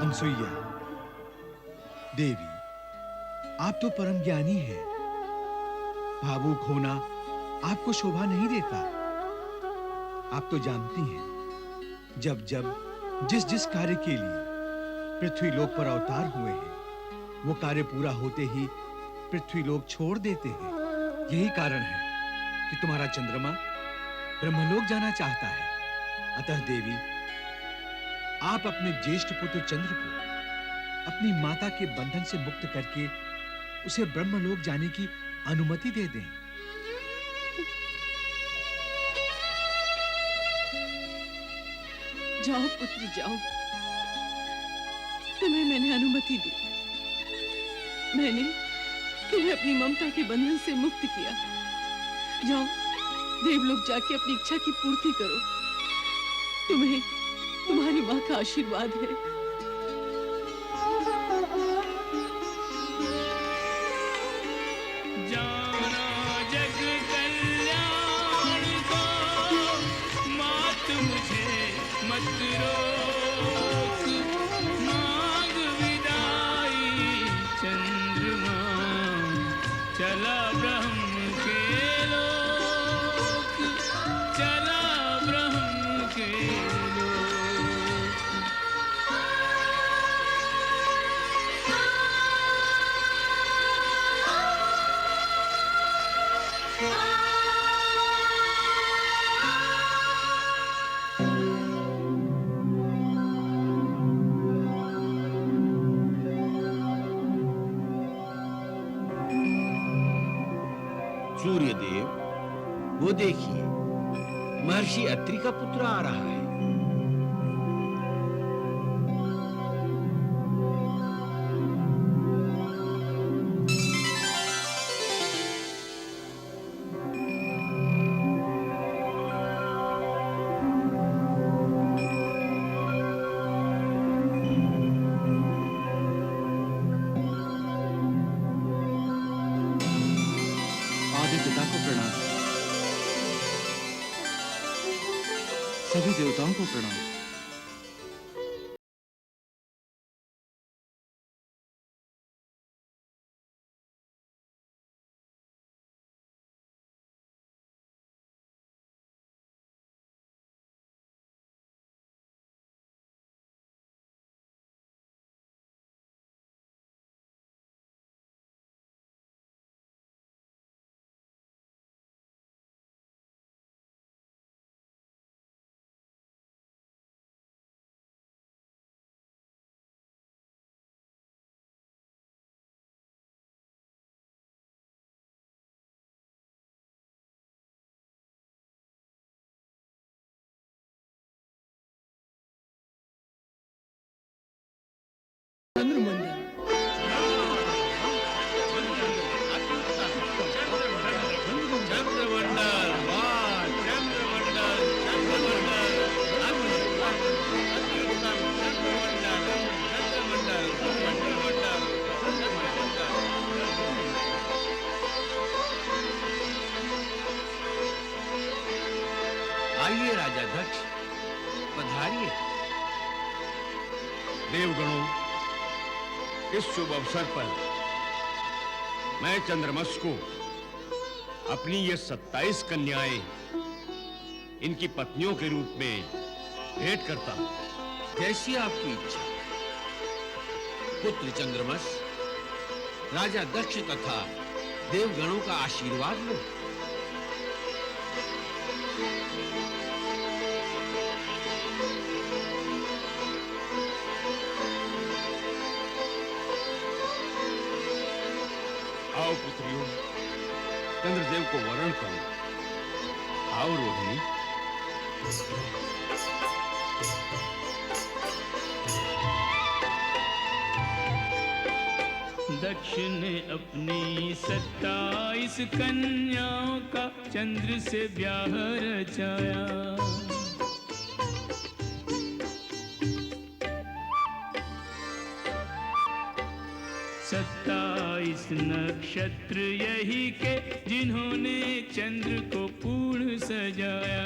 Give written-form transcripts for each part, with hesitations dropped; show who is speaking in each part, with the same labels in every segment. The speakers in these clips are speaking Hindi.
Speaker 1: अनसुईया, देवी, आप तो परम ज्ञानी हैं। भावुक होना आपको शोभा नहीं देता। आप तो जानती हैं, जब जिस जिस कार्य के लिए पृथ्वी लोक पर अवतार हुए हैं, वो कार्य पूरा होते ही पृथ्वी लोक छोड़ देते हैं। यही कारण है कि तुम्हारा चंद्रमा ब्रह्मलोक जाना चाहता है। अतः देवी, आप अपने ज्येष्ठ पुत्र चंद्र को अपनी माता के बंधन से मुक्त करके उसे ब्रह्मलोक जाने की अनुमति दे दें।
Speaker 2: जाओ पुत्र, जाओ। तुम्हें मैंने अनुमति दी। मैंने तुम्हें अपनी ममता के बंधन से मुक्त किया। जाओ, देवलोक जाके अपनी इच्छा की पूर्ति करो। तुम्हें तुम्हारी मां का आशीर्वाद है।
Speaker 3: जाना जग कल्याण को, मात मुझे मत रोक। मांग विदाई चंद्रमा, चला ब्रह्म के लोक, चला ब्रह्म के लोक।
Speaker 4: सूर्यदेव, वो देखिए, महर्षि अत्रि का पुत्र आ रहा है।
Speaker 1: आदि पिता को प्रणाम। सभी देवताओं को प्रणाम।
Speaker 2: चंद्रमंडल,
Speaker 4: चंद्रमंडल, वाह, चंद्रमंडल, चंद्रमंडल, आइए राजा दक्ष, पधारिए।
Speaker 5: देवगणों, इस शुभ अवसर पर मैं चंद्रमस को अपनी ये 27 कन्याएं इनकी पत्नियों के रूप में भेंट करता हूं।
Speaker 4: जैसी आपकी इच्छा। पुत्र चंद्रमस, राजा दक्ष तथा देवगणों का आशीर्वाद लो।
Speaker 5: आओ पुत्रियों, चंद्रदेव को वरण करो। आओ रोहिणी।
Speaker 3: दक्ष ने अपनी 27 कन्याओं का चंद्र से ब्याह रचाया। 27 नक्षत्र यही के जिन्होंने चंद्र को पूर्ण सजाया।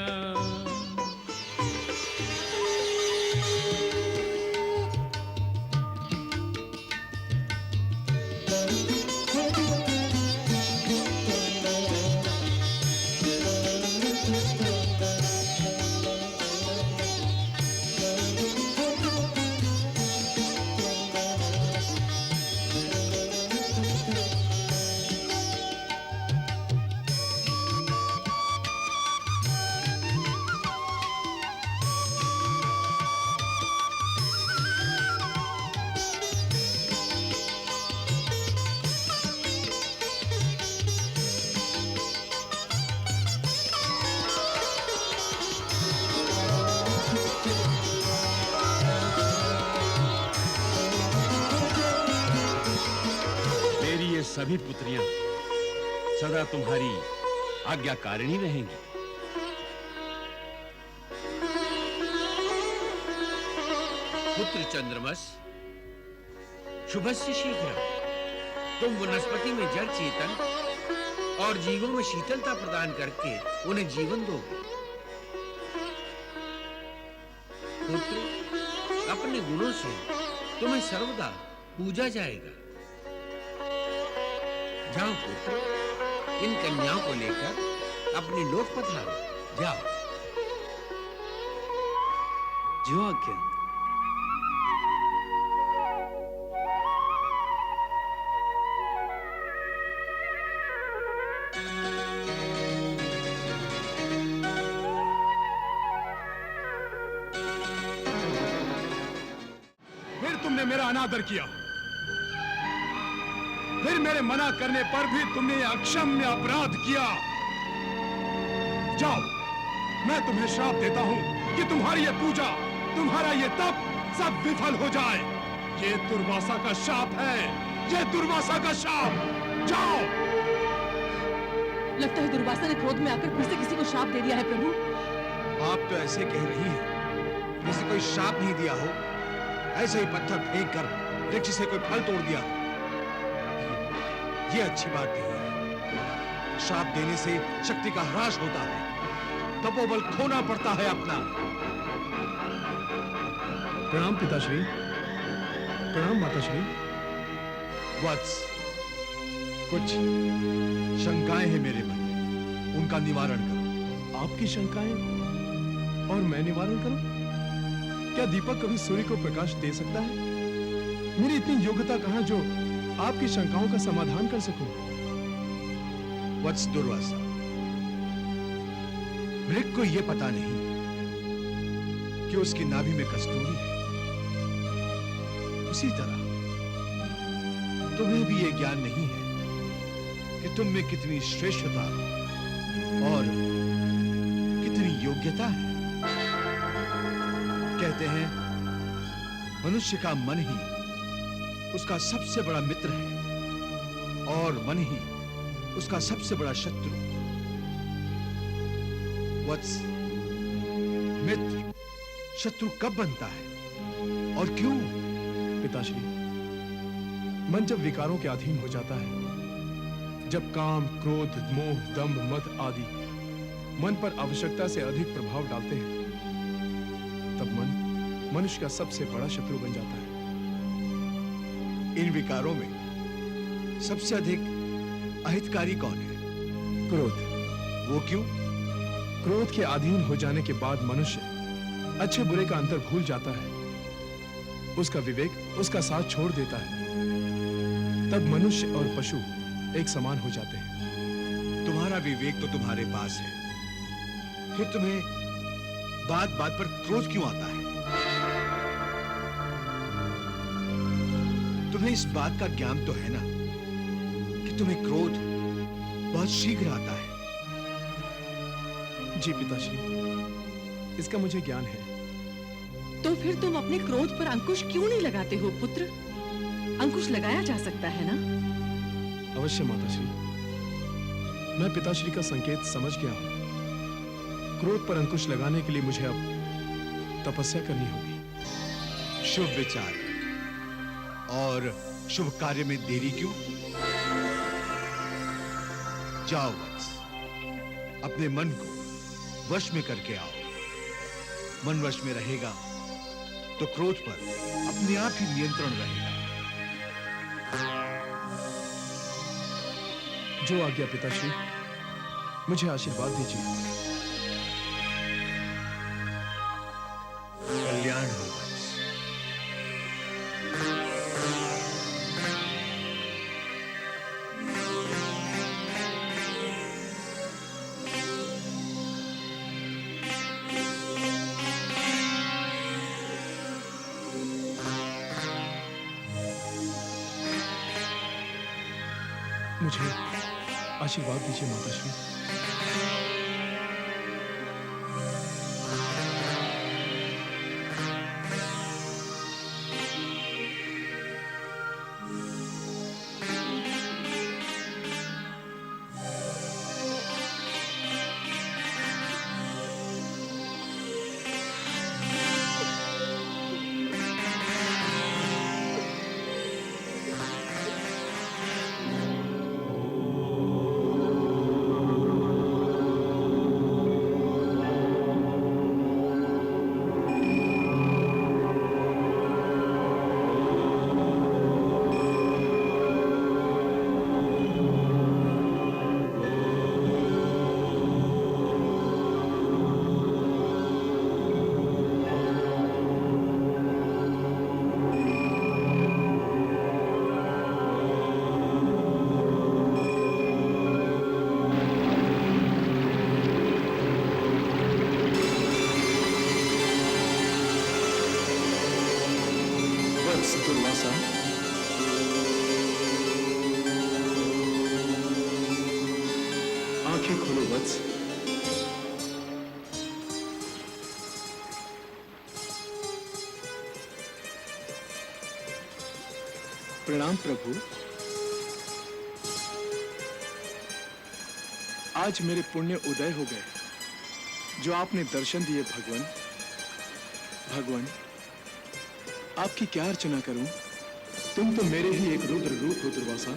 Speaker 5: सभी पुत्रियां सदा तुम्हारी आज्ञाकारिणी रहेंगी।
Speaker 4: पुत्र चंद्रमस, शुभस्य शीघ्र। तुम वनस्पति में जड़ चेतन और जीवों में शीतलता प्रदान करके उन्हें जीवन दोगे। पुत्र, अपने गुणों से तुम्हें सर्वदा पूजा जाएगा। जाओ पुत्र, इन कन्याओं को लेकर अपने लोक पधारो। जाओ।
Speaker 1: जो आज्ञा।
Speaker 6: फिर तुमने मेरा अनादर किया, फिर मेरे मना करने पर भी तुमने अक्षम्य अपराध किया। जाओ, मैं तुम्हें श्राप देता हूं कि तुम्हारी ये पूजा, तुम्हारा ये तप सब विफल हो जाए। ये दुर्वासा का शाप है, ये दुर्वासा का शाप। जाओ।
Speaker 2: लगता है दुर्वासा ने क्रोध में आकर फिर से किसी को श्राप दे दिया है प्रभु।
Speaker 1: आप तो ऐसे कह रही हैं जैसे कोई श्राप नहीं दिया हो, ऐसे ही पत्थर फेंक कर वृक्ष से कोई फल तोड़ दिया। ये अच्छी बात नहीं है। श्राप देने से शक्ति का ह्रास होता है, तपोबल खोना पड़ता है अपना।
Speaker 6: प्रणाम पिताश्री। प्रणाम माताश्री।
Speaker 1: वत्स, कुछ शंकाएं हैं मेरे मन में, उनका निवारण करो।
Speaker 6: आपकी शंकाएं और मैं निवारण करूं? क्या दीपक कभी सूर्य को प्रकाश दे सकता है? मेरी इतनी योग्यता कहां जो आपकी शंकाओं का समाधान कर सकूं?
Speaker 1: वत्स दुर्वासा, मृग को यह पता नहीं कि उसकी नाभि में कस्तूरी है। उसी तरह तुम्हें भी यह ज्ञान नहीं है कि तुम में कितनी श्रेष्ठता और कितनी योग्यता है। कहते हैं मनुष्य का मन ही उसका सबसे बड़ा मित्र है और मन ही उसका सबसे बड़ा शत्रु। वत्स, मित्र शत्रु कब बनता है और क्यों?
Speaker 6: पिताश्री, मन जब विकारों के अधीन हो जाता है, जब काम, क्रोध, मोह, दंभ, मद आदि मन पर आवश्यकता से अधिक प्रभाव डालते हैं, तब मन मनुष्य का सबसे बड़ा शत्रु बन जाता है।
Speaker 1: इन विकारों में सबसे अधिक अहितकारी कौन है?
Speaker 6: क्रोध।
Speaker 1: वो क्यों?
Speaker 6: क्रोध के अधीन हो जाने के बाद मनुष्य अच्छे बुरे का अंतर भूल जाता है, उसका विवेक उसका साथ छोड़ देता है। तब मनुष्य और पशु एक समान हो जाते हैं।
Speaker 1: तुम्हारा विवेक तो तुम्हारे पास है, फिर तुम्हें बात बात पर क्रोध क्यों आता है? तुम्हें इस बात का ज्ञान तो है ना कि तुम्हें क्रोध बहुत शीघ्र आता है।
Speaker 6: जी पिताश्री, इसका मुझे ज्ञान है।
Speaker 2: तो फिर तुम अपने क्रोध पर अंकुश क्यों नहीं लगाते हो पुत्र? अंकुश लगाया जा सकता है ना?
Speaker 6: अवश्य माताश्री, मैं पिताश्री का संकेत समझ गया हूं। क्रोध पर अंकुश लगाने के लिए मुझे अब तपस्या करनी होगी।
Speaker 1: शुभ विचार और शुभ कार्य में देरी क्यों? जाओ वत्स, अपने मन को वश में करके आओ। मन वश में रहेगा तो क्रोध पर अपने आप ही नियंत्रण रहेगा।
Speaker 6: जो आज्ञा पिताश्री, मुझे आशीर्वाद दीजिए।
Speaker 1: कल्याण हो वत्स।
Speaker 6: मुझे आशीर्वाद दीजिए माताश्री। दुर्वासा, आंखें खोलो वत्स। प्रणाम प्रभु। आज मेरे पुण्य उदय हो गए जो आपने दर्शन दिए भगवान। भगवान, आपकी क्या अर्चना करूं? तुम तो मेरे ही एक रुद्र रूप हो दुर्वासा।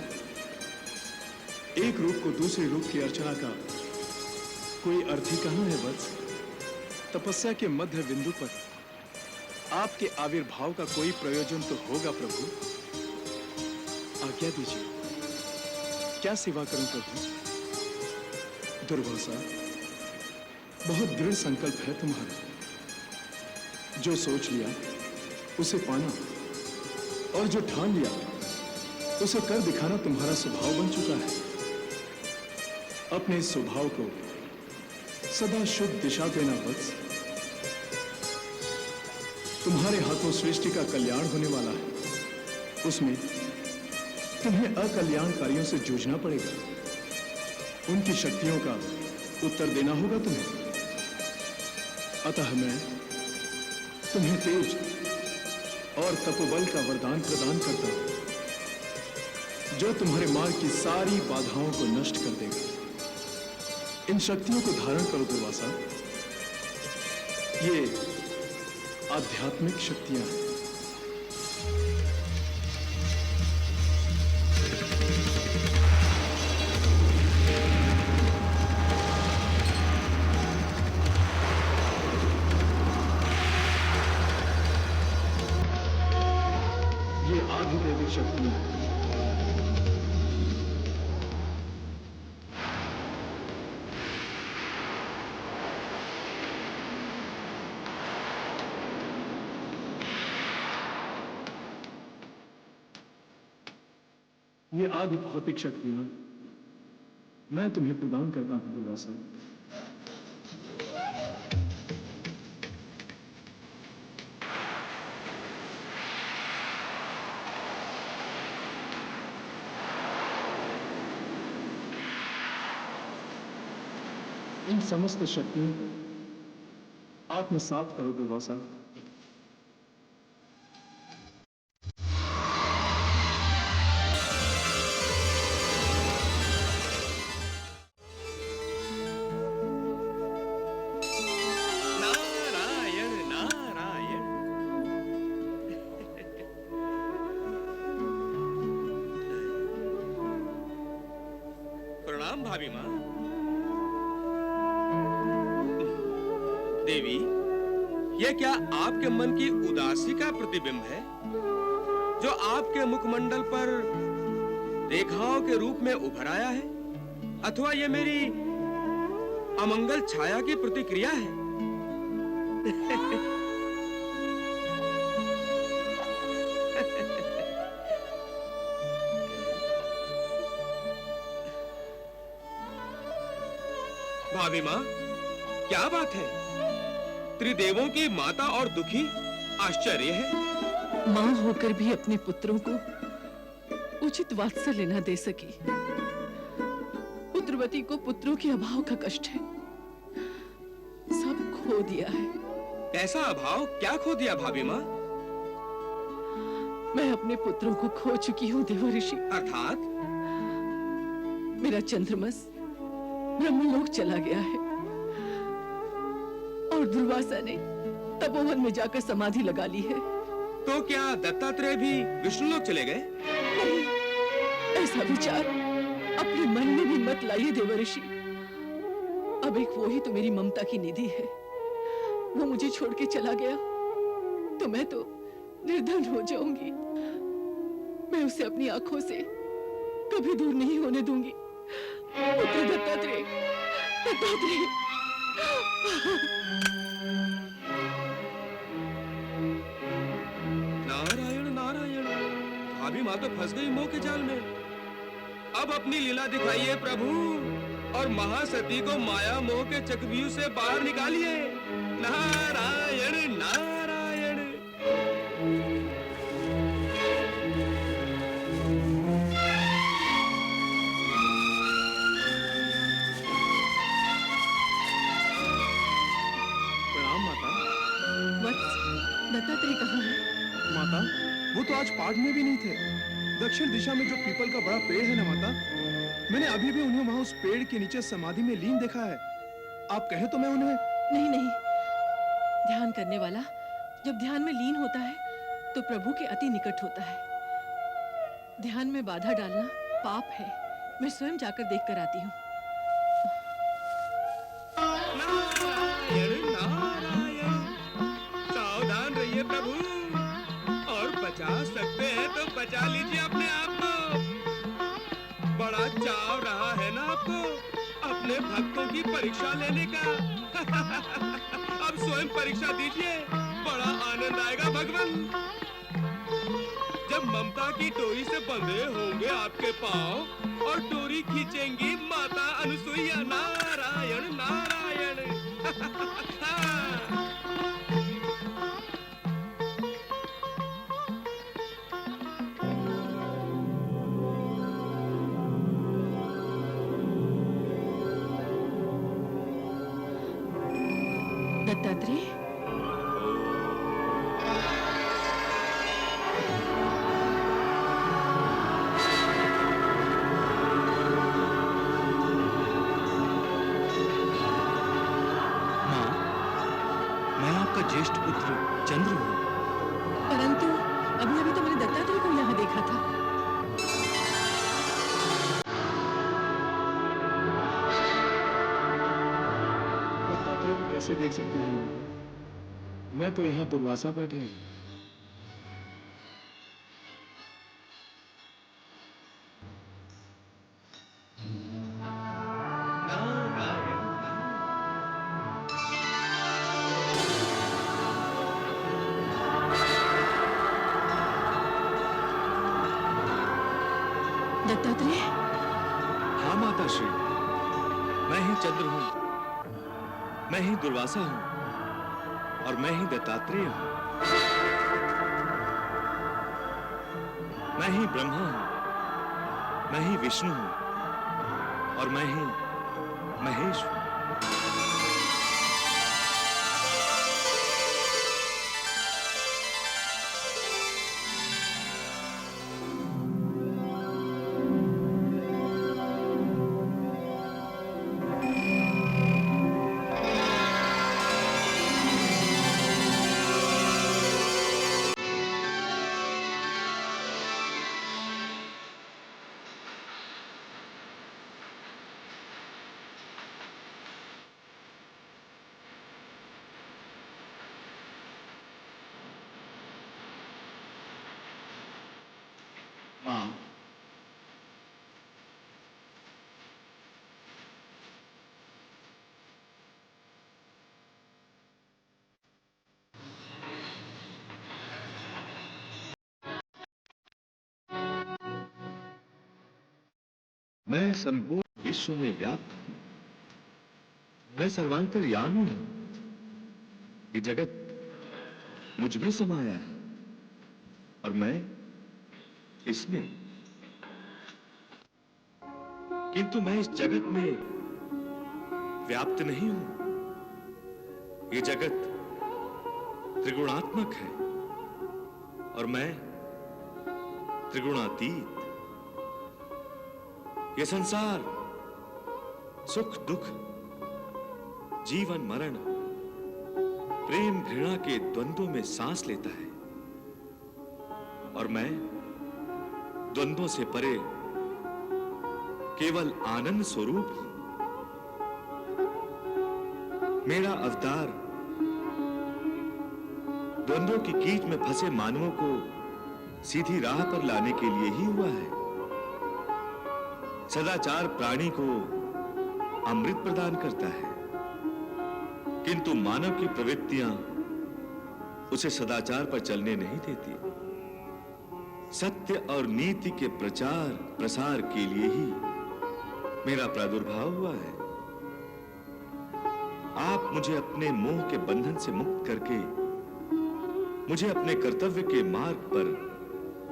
Speaker 6: एक रूप को दूसरे रूप की अर्चना का कोई अर्थ ही कहां है वत्स? तपस्या के मध्य बिंदु पर आपके आविर्भाव का कोई प्रयोजन तो होगा प्रभु। आज्ञा दीजिए, क्या सेवा करूं प्रभु? दुर्वासा, बहुत दृढ़ संकल्प है तुम्हारा। जो सोच लिया उसे पाना, और जो ठान लिया उसे कर दिखाना तुम्हारा स्वभाव बन चुका है। अपने इस स्वभाव को सदा शुभ दिशा देना वत्स। तुम्हारे हाथों सृष्टि का कल्याण होने वाला है, उसमें तुम्हें अकल्याणकारियों से जूझना पड़ेगा। उनकी शक्तियों का उत्तर देना होगा तुम्हें। अतः मैं तुम्हें तेज और तपोबल का वरदान प्रदान करता हूं, जो तुम्हारे मार्ग की सारी बाधाओं को नष्ट कर देगा। इन शक्तियों को धारण करो दुर्वासा। ये आध्यात्मिक शक्तियां हैं। ये आधिदैविक शक्तियां हैं। ये आदि भौतिक शक्तियां मैं तुम्हें प्रदान करता हूं दुर्वासा। इन समस्त शक्तियों को आत्मसात करो दुर्वासा।
Speaker 5: भाभी माँ। देवी, यह क्या आपके मन की उदासी का प्रतिबिंब है जो आपके मुखमंडल पर रेखाओं के रूप में उभर आया है, अथवा यह मेरी अमंगल छाया की प्रतिक्रिया है? भाभी माँ, क्या बात है? त्रिदेवों की माता और दुखी? आश्चर्य है।
Speaker 2: माँ होकर भी अपने पुत्रों को उचित वात्सल्य न दे सकी। पुत्रवती को पुत्रों के अभाव का कष्ट है। सब खो दिया है।
Speaker 5: ऐसा अभाव क्या खो दिया भाभी माँ?
Speaker 2: मैं अपने पुत्रों को खो चुकी हूँ देवर्षि।
Speaker 5: अर्थात?
Speaker 2: मेरा चंद्रमस ब्रह्मलोक चला गया है और दुर्वासा ने तपोवन में जाकर समाधि लगा ली है।
Speaker 5: तो क्या दत्तात्रेय भी विष्णुलोक चले गए?
Speaker 2: नहीं, ऐसा विचार अपने मन में भी मत लाइए देवर्षि। अब एक वो ही तो मेरी ममता की निधि है। वो मुझे छोड़ के चला गया तो मैं तो निर्धन हो जाऊंगी। मैं उसे अपनी आंखों से कभी दूर नहीं होने दूंगी। पुत्र दत्तात्रेय, दत्तात्रेय।
Speaker 5: नारायण नारायण, भाभी माँ तो फंस गई मोह के जाल में। अब अपनी लीला दिखाइए प्रभु और महासती को माया मोह के चक्रव्यूह से बाहर निकालिए। नारायण नारायण।
Speaker 6: प्रणाम माता।
Speaker 2: वत्स, दत्तात्रेय कहाँ है?
Speaker 6: माता, वो तो आज पाठ में भी नहीं थे। दक्षिण दिशा में जो पीपल का बड़ा पेड़ है ना माता, मैंने अभी भी उन्हें वहां उस पेड़ के नीचे समाधि में लीन देखा है। आप कहे तो मैं उन्हें...
Speaker 2: नहीं नहीं, ध्यान करने वाला जब ध्यान में लीन होता है तो प्रभु के अति निकट होता है। ध्यान में बाधा डालना पाप है। मैं स्वयं जाकर देख कर आती हूँ।
Speaker 5: नारायण नारायण। सावधान रहिए प्रभु, और बचा सकते हैं तो बचा लीजिए अपने आप को। बड़ा चाव रहा है ना आपको अपने भक्तों की परीक्षा लेने का। अब स्वयं परीक्षा दीजिए, बड़ा आनंद आएगा भगवान। जब ममता की डोरी से बंधे होंगे आपके पांव और डोरी खींचेंगी माता अनुसुईया। नारायण नारायण।
Speaker 2: दत्तात्रेय,
Speaker 1: मैं आपका ज्येष्ठ पुत्र चंद्र हूँ।
Speaker 2: परंतु अभी अभी तो मैंने दत्तात्रेय को यहाँ देखा था।
Speaker 6: दत्तात्रेय को कैसे देख सकते हैं? मैं तो यहाँ दुर्वासा बैठे हूँ।
Speaker 2: दत्तात्रेय,
Speaker 1: हाँ माता श्री, मैं ही चंद्र हूँ, मैं ही दुर्वासा हूँ और मैं ही दत्तात्रेय हूँ। मैं ही ब्रह्मा हूँ, मैं ही विष्णु हूँ और मैं ही महेश हूँ।
Speaker 7: मैं संपूर्ण विश्व में व्याप्त हूं। मैं सर्वांतर्यामी हूं। ये जगत मुझ में समाया है और मैं इसमें। किंतु मैं इस जगत में व्याप्त नहीं हूं। ये जगत त्रिगुणात्मक है और मैं त्रिगुणातीत। ये संसार सुख दुख, जीवन मरण, प्रेम घृणा के द्वंद्वों में सांस लेता है और मैं द्वंद्वों से परे केवल आनंद स्वरूप हूं। मेरा अवतार द्वंद्वों की कीच में फंसे मानवों को सीधी राह पर लाने के लिए ही हुआ है। सदाचार प्राणी को अमृत प्रदान करता है, किंतु मानव की प्रवृत्तियां उसे सदाचार पर चलने नहीं देती। सत्य और नीति के प्रचार प्रसार के लिए ही मेरा प्रादुर्भाव हुआ है। आप मुझे अपने मोह के बंधन से मुक्त करके मुझे अपने कर्तव्य के मार्ग पर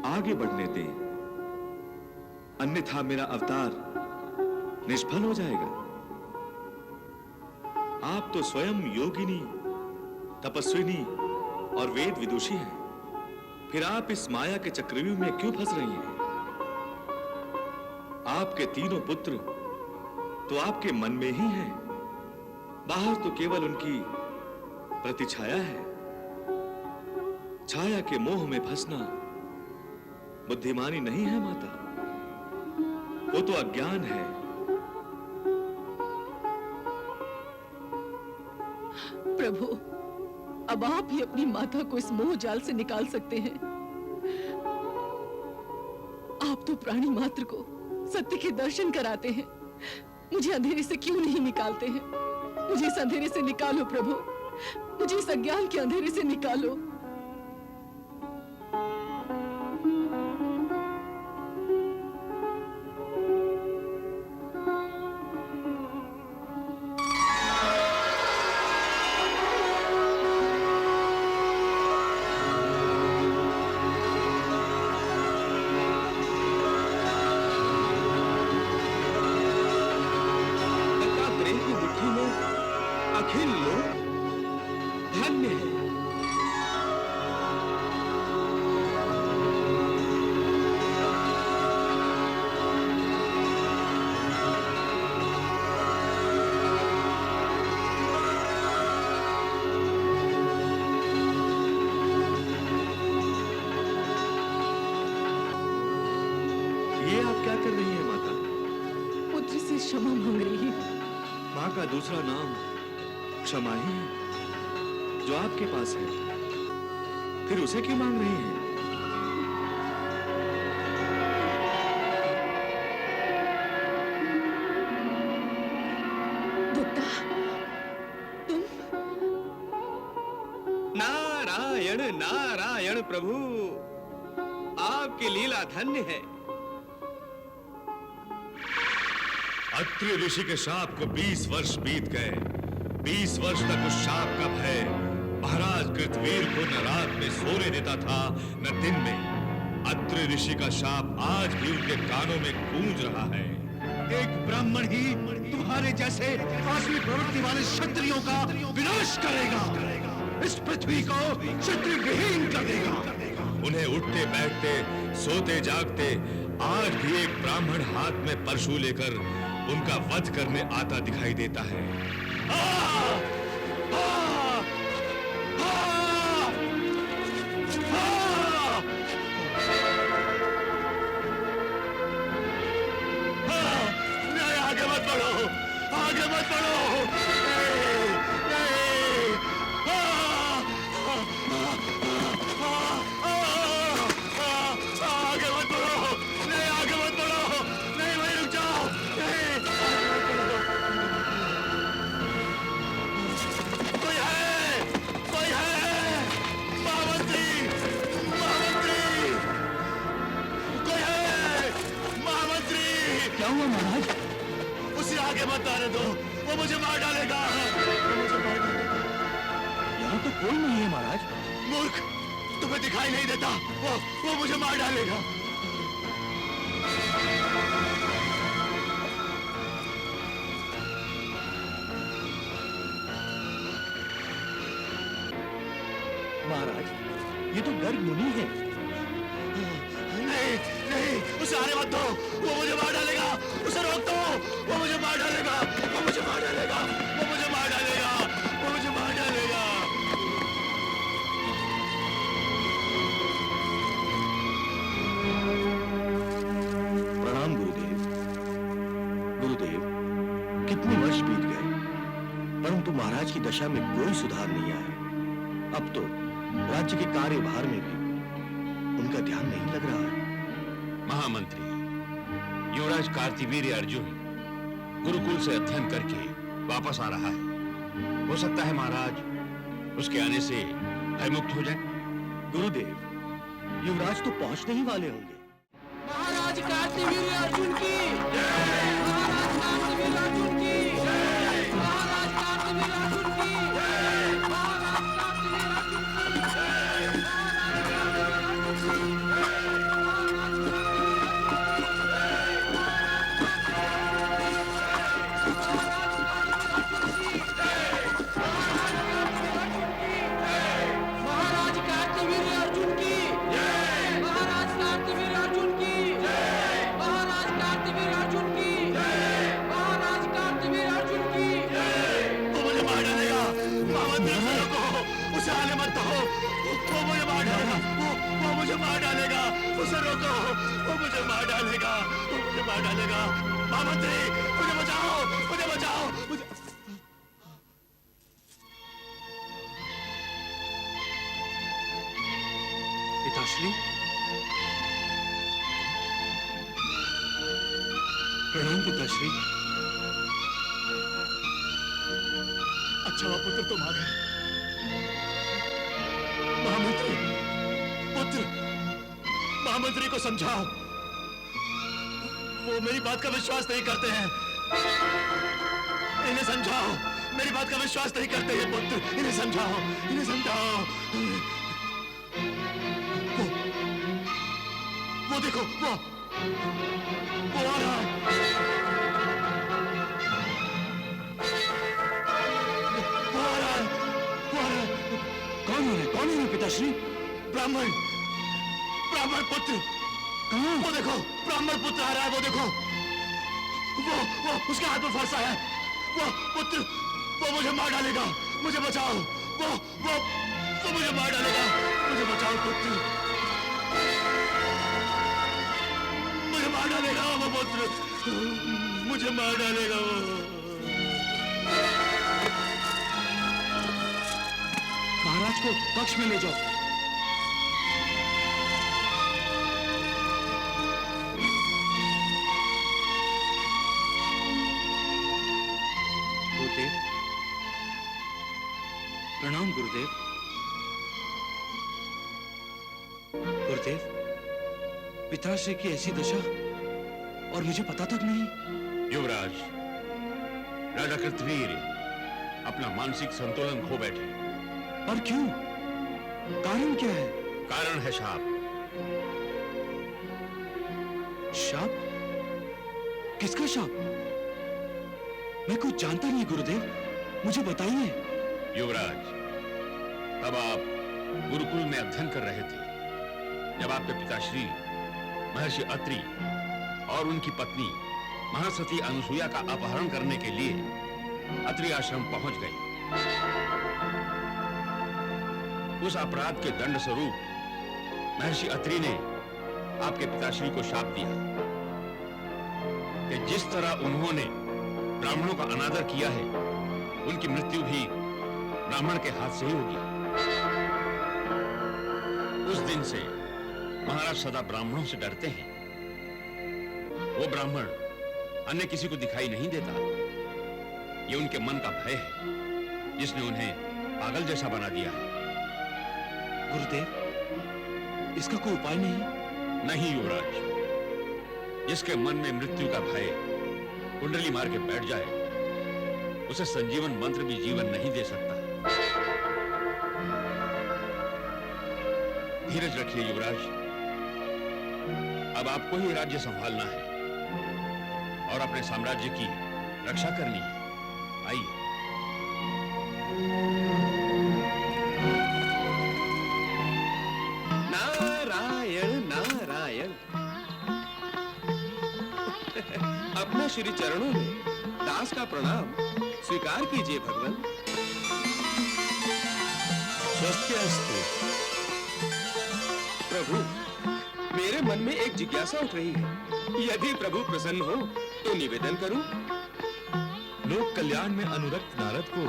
Speaker 7: आगे बढ़ने दें, अन्यथा मेरा अवतार निष्फल हो जाएगा। आप तो स्वयं योगिनी, तपस्विनी और वेद विदुषी हैं। फिर आप इस माया के चक्रव्यूह में क्यों फंस रही हैं? आपके तीनों पुत्र तो आपके मन में ही हैं। बाहर तो केवल उनकी प्रतिछाया है। छाया के मोह में फंसना बुद्धिमानी नहीं है माता, वो तो अज्ञान है।
Speaker 2: प्रभु, अब आप ही अपनी माता को इस मोह जाल से निकाल सकते हैं। आप तो प्राणी मात्र को सत्य के दर्शन कराते हैं। मुझे अंधेरे से क्यों नहीं निकालते हैं? मुझे इस अंधेरे से निकालो प्रभु, मुझे इस अज्ञान के अंधेरे से निकालो।
Speaker 4: अखिल लोग धन्य है।
Speaker 7: ये आप क्या कर रही हैं माता?
Speaker 2: पुत्र से क्षमा मांग रही है।
Speaker 7: मां का दूसरा नाम क्षमा ही है जो आपके पास है, फिर उसे क्यों मांग रही हैं?
Speaker 2: दत्ता, तुम?
Speaker 4: नारायण नारायण प्रभु, आपकी लीला धन्य है।
Speaker 5: अत्रि ऋषि के शाप को 20 वर्ष बीत गए। 20 वर्ष तक उस शाप का भय महाराज कृतवीर को न रात में सोने देता था न दिन में। अत्रि ऋषि का शाप आज भी उनके कानों में गूंज रहा है।
Speaker 1: एक ब्राह्मण ही तुम्हारे जैसे आसुरी प्रवृत्ति वाले क्षत्रियों का विनाश करेगा, इस पृथ्वी को क्षत्रिय विहीन कर देगा।
Speaker 5: उन्हें उठते बैठते सोते जागते आज भी एक ब्राह्मण हाथ में परशु लेकर उनका वध करने आता दिखाई देता है।
Speaker 7: आगे मत बढ़ो, आगे मत बढ़ो। कोई है? वो मुझे मार डालेगा, वो मुझे मार डालेगा। यहाँ तो कोई नहीं है महाराज। मूर्ख, तुम्हें दिखाई नहीं देता? वो मुझे मार डालेगा। महाराज, ये तो गर्ग मुनि है। नहीं नहीं, उसे आने मत दो, वो मुझे मार डालेगा। उसे रोक दो, वो मुझे मार डालेगा, वो मुझे मार डालेगा, वो मुझे मार डालेगा, वो मुझे मार डालेगा। प्रणाम गुरुदेव। गुरुदेव, कितने वर्ष बीत गए, परंतु महाराज की दशा में कोई सुधार नहीं आया। अब तो राज्य के कार्यभार में भी उनका ध्यान नहीं लग रहा है।
Speaker 5: महामंत्री, युवराज कार्तिवीर्य अर्जुन गुरुकुल से अध्ययन करके वापस आ रहा है। हो सकता है महाराज उसके आने से भयमुक्त हो जाए।
Speaker 7: गुरुदेव, युवराज तो पहुंचने ही वाले होंगे।
Speaker 2: महाराज कार्तिवीर्य अर्जुन की महाराज कार्तिवीर्य अर्जुन की महाराज कार्तिवीर्य अर्जुन की महाराज कार्तिवीर्य अर्जुन की। महाराज कार्तिवीर्य अर्जुन की महाराज कार्तिवीर्य अर्जुन की महाराज कार्तिवीर्य अर्जुन की महाराज कार्तिवीर्य अर्जुन की।
Speaker 7: वो मुझे मार डालेगा। महामंत्री से रोको, उसे आने मत दो, वो मुझे मार डालेगा, वो मुझे मार डालेगा। उसे रोको, वो मुझे मार डालेगा, वो मुझे मार डालेगा। महामंत्री, मुझे बचाओ, मुझे बचाओ, मुझे। पिताश्री, प्रणाम पिताश्री। अच्छा हुआ पुत्र तुम आ गए। महामंत्री, पुत्र, महामंत्री को समझाओ, वो मेरी बात का विश्वास नहीं करते हैं। इन्हें समझाओ, मेरी बात का विश्वास नहीं करते हैं पुत्र। इन्हें समझाओ, इन्हें समझाओ। वो देखो, वो आ रहा है। वो आ रहा है, वो आ रहा है। कौन है? कौन है पिताश्री? ब्राह्मण, ब्राह्मण पुत्र। कहाँ? वो देखो, ब्राह्मण पुत्र आ रहा है। वो देखो, वो उसके हाथ में फंसा है। वो पुत्र, वो मुझे मार डालेगा, मुझे बचाओ। वो मुझे मार डालेगा, मुझे बचाओ पुत्र। मुझे मार डालेगा वो पुत्र, मुझे मार डालेगा वो। महाराज को कक्ष में ले जाओ। गुरुदेव, प्रणाम गुरुदेव। गुरुदेव, पिताश्री की ऐसी दशा और मुझे पता तक नहीं।
Speaker 5: युवराज, राजा कृतवीर्य अपना मानसिक संतुलन खो बैठे।
Speaker 7: और क्यों? कारण क्या है?
Speaker 5: कारण है शाप।
Speaker 7: शाप? किसका शाप? मैं कुछ जानता नहीं गुरुदेव, मुझे बताइए।
Speaker 5: युवराज, तब आप गुरुकुल में अध्ययन कर रहे थे जब आपके पिताश्री महर्षि अत्रि और उनकी पत्नी महासती अनुसुईया का अपहरण करने के लिए अत्रि आश्रम पहुंच गए। उस अपराध के दंड स्वरूप महर्षि अत्रि ने आपके पिताश्री को शाप दिया कि जिस तरह उन्होंने ब्राह्मणों का अनादर किया है, उनकी मृत्यु भी ब्राह्मण के हाथ से ही होगी। उस दिन से महाराज सदा ब्राह्मणों से डरते हैं। वो ब्राह्मण अन्य किसी को दिखाई नहीं देता। ये उनके मन का भय है जिसने उन्हें पागल जैसा बना दिया है।
Speaker 7: गुरुदेव, इसका कोई उपाय नहीं?
Speaker 5: नहीं युवराज, जिसके मन में मृत्यु का भय कुंडली मार के बैठ जाए, उसे संजीवन मंत्र भी जीवन नहीं दे सकता। धीरज रखिए युवराज, अब आपको ही राज्य संभालना है और अपने साम्राज्य की रक्षा करनी है। आइए।
Speaker 8: नारायण नारायण। अपने श्री चरणों में दास का प्रणाम स्वीकार कीजिए भगवान।
Speaker 7: स्वस्तिस्तु।
Speaker 8: प्रभु, मेरे मन में एक जिज्ञासा उठ रही है। यदि प्रभु प्रसन्न हो तो निवेदन करूं।
Speaker 7: लोक कल्याण में अनुरक्त नारद को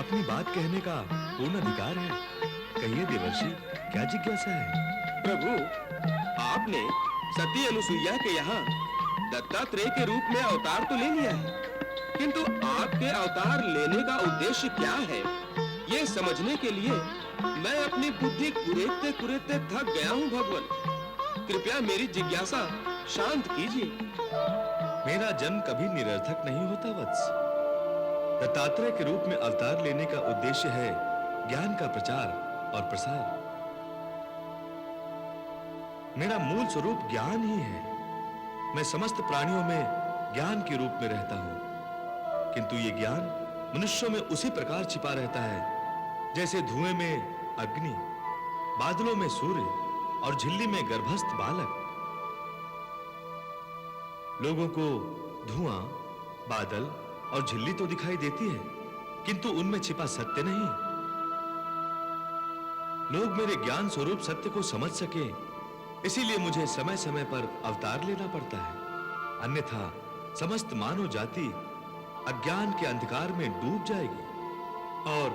Speaker 7: अपनी बात कहने का पूर्ण अधिकार है। कहिए देवर्षि, क्या जिज्ञासा है?
Speaker 8: प्रभु, आपने सती अनुसुईया के यहाँ दत्तात्रेय के रूप में अवतार तो ले लिया है, किंतु आपके अवतार लेने का उद्देश्य क्या है, ये समझने के लिए मैं अपनी बुद्धि कुरेदते कुरेदते थक गया हूँ भगवान। कृपया मेरी जिज्ञासा शांत कीजिए।
Speaker 7: मेरा जन्म कभी निरर्थक नहीं होता वत्स। दत्तात्रेय के रूप में अवतार लेने का उद्देश्य है ज्ञान का प्रचार और प्रसार। मेरा मूल स्वरूप ज्ञान ही है। मैं समस्त प्राणियों में ज्ञान के रूप में रहता हूं, किंतु ये ज्ञान मनुष्यों में उसी प्रकार छिपा रहता है जैसे धुएं में अग्नि, बादलों में सूर्य और झिल्ली में गर्भस्थ बालक। लोगों को धुआं, बादल और झिल्ली तो दिखाई देती है, किंतु उनमें छिपा सत्य नहीं। लोग मेरे ज्ञान स्वरूप सत्य को समझ सके, इसीलिए मुझे समय समय पर अवतार लेना पड़ता है। अन्यथा समस्त मानव जाति अज्ञान के अंधकार में डूब जाएगी और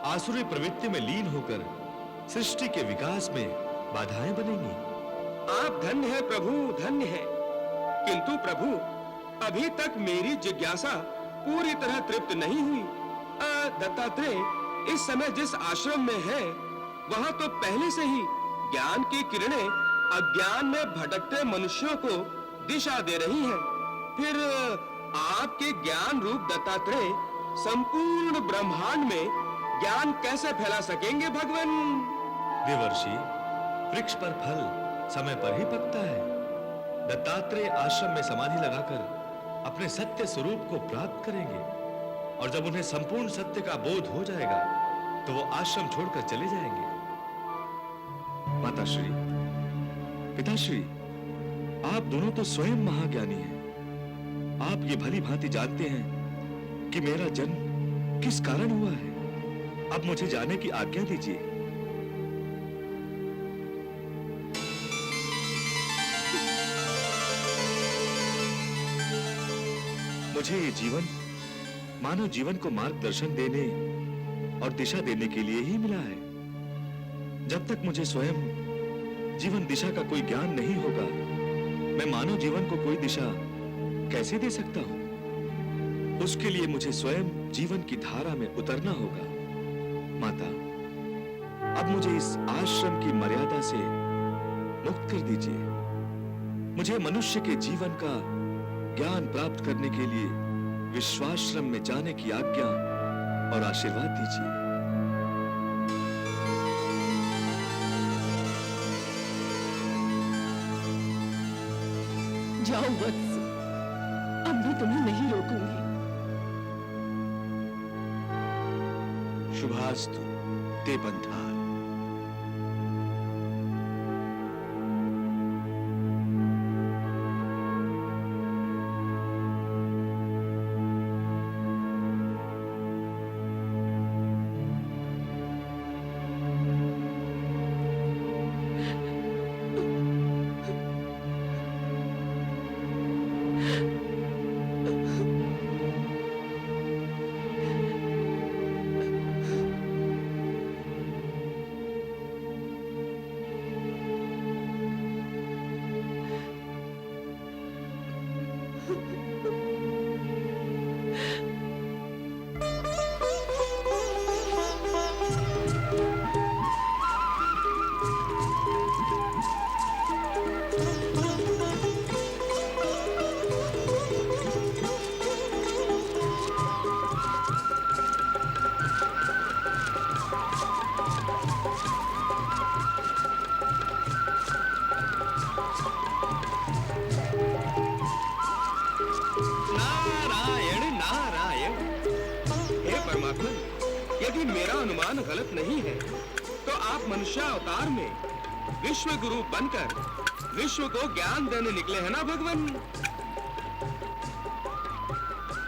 Speaker 7: आसुरी प्रवृत्ति में लीन होकर सृष्टि के विकास में बाधाएं बनेंगी।
Speaker 8: आप धन्य है प्रभु, धन्य है। किंतु प्रभु, अभी तक मेरी जिज्ञासा पूरी तरह तृप्त नहीं हुई। दत्तात्रेय इस समय जिस आश्रम में है, वहां तो पहले से ही ज्ञान की किरणें अज्ञान में भटकते मनुष्यों को दिशा दे रही हैं। फिर आपके ज्ञान रूप दत्तात्रेय संपूर्ण ब्रह्मांड में ज्ञान कैसे फैला सकेंगे भगवान?
Speaker 7: देवर्षि, वृक्ष पर फल समय पर ही पकता है। दत्तात्रेय आश्रम में समाधि लगाकर अपने सत्य स्वरूप को प्राप्त करेंगे और जब उन्हें संपूर्ण सत्य का बोध हो जाएगा तो वो आश्रम छोड़कर चले जाएंगे। माताश्री, पिताश्री, आप दोनों तो स्वयं महाज्ञानी हैं। आप ये भली भांति जानते हैं कि मेरा जन्म किस कारण हुआ है। अब मुझे जाने की आज्ञा दीजिए। मुझे ये जीवन मानव जीवन को मार्गदर्शन देने और दिशा देने के लिए ही मिला है। जब तक मुझे स्वयं जीवन दिशा का कोई ज्ञान नहीं होगा, मैं मानव जीवन को कोई दिशा कैसे दे सकता हूं? उसके लिए मुझे स्वयं जीवन की धारा में उतरना होगा। माता, अब मुझे इस आश्रम की मर्यादा से मुक्त कर दीजिए। मुझे मनुष्य के जीवन का ज्ञान प्राप्त करने के लिए विश्वाश्रम में जाने की आज्ञा और आशीर्वाद दीजिए।
Speaker 2: जाओ वत्स, अब मैं तुम्हें नहीं रोकूंगी।
Speaker 1: शुभास्तु ते पंथा।
Speaker 8: परमात्मन, यदि मेरा अनुमान गलत नहीं है तो आप मनुष्य अवतार में विश्व गुरु बनकर विश्व को ज्ञान देने निकले हैं ना भगवान?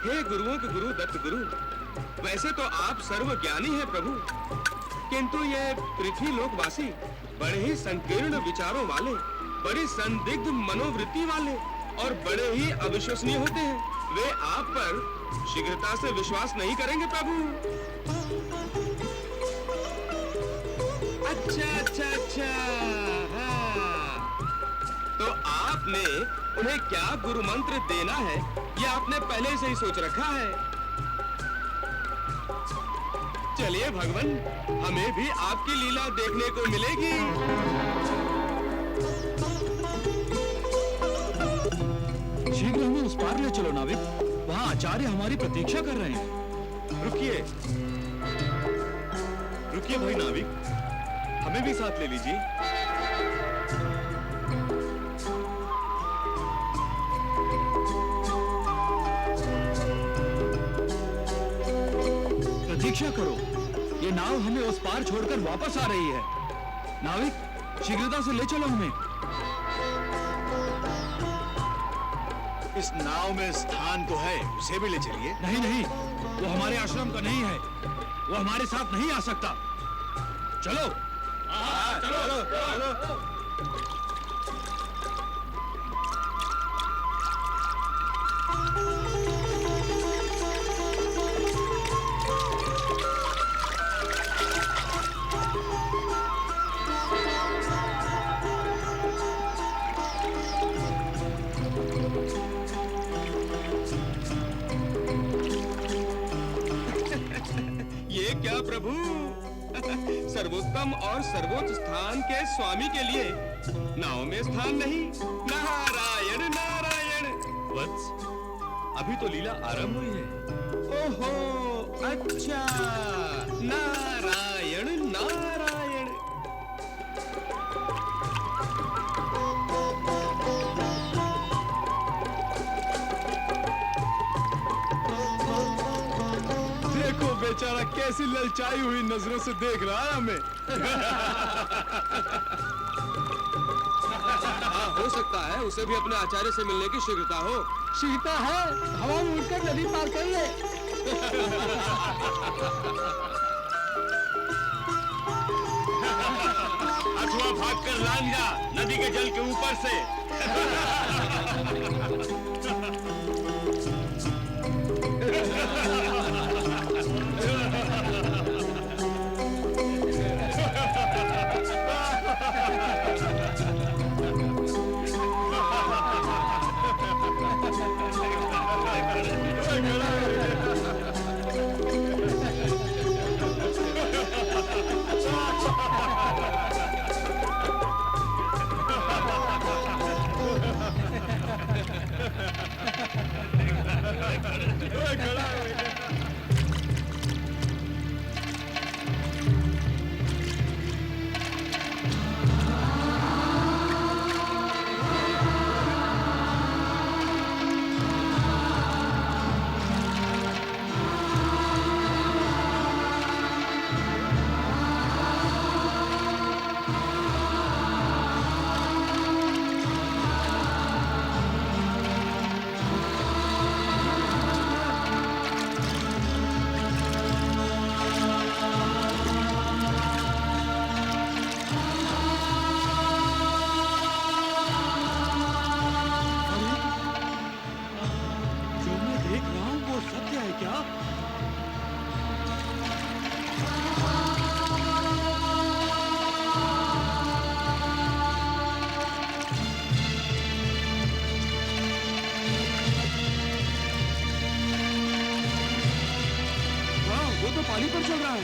Speaker 8: हे गुरुओं के गुरु दत्त गुरु, वैसे तो आप सर्वज्ञानी हैं प्रभु, किंतु ये पृथ्वी लोकवासी बड़े ही संकीर्ण विचारों वाले, बड़ी संदिग्ध मनोवृत्ति वाले और बड़े ही अविश्वसनीय होते हैं। वे आप पर शीघ्रता से विश्वास नहीं करेंगे प्रभु। अच्छा, हाँ। तो आपने उन्हें क्या गुरु मंत्र देना है, यह आपने पहले से ही सोच रखा है। चलिए भगवान, हमें भी आपकी लीला देखने को मिलेगी।
Speaker 9: शीघ्र हमें उस पार ले चलो नाविक, वहाँ आचार्य हमारी प्रतीक्षा कर रहे हैं।
Speaker 7: रुकिए रुकिए भाई नाविक, हमें भी साथ ले लीजिए।
Speaker 9: प्रतीक्षा करो, ये नाव हमें उस पार छोड़कर वापस आ रही है। नाविक, शीघ्रता से ले चलो हमें।
Speaker 1: इस नाव में स्थान तो है, उसे भी ले चलिए।
Speaker 9: नहीं नहीं, वो हमारे आश्रम का नहीं है, वो हमारे साथ नहीं आ सकता। चलो
Speaker 8: चलो। ये क्या प्रभु, सर्वोत्तम और सर्वोच्च स्थान के स्वामी के लिए नाव में स्थान नहीं। नारायण नारायण।
Speaker 7: वत्स, अभी तो लीला आरंभ हुई है।
Speaker 8: ओहो, अच्छा, नारायण नारायण।
Speaker 6: देखो बेचारा कैसी ललचाई हुई नजरों से देख रहा है हमें।
Speaker 8: हाँ, हो सकता है उसे भी अपने आचार्य से मिलने की शीघ्रता हो।
Speaker 9: शीघ्रता है, हवा में उड़कर नदी पार कर ले।
Speaker 5: अथवा भागकर लांग जा नदी के जल के ऊपर से।
Speaker 8: पानी पर चल रहा है।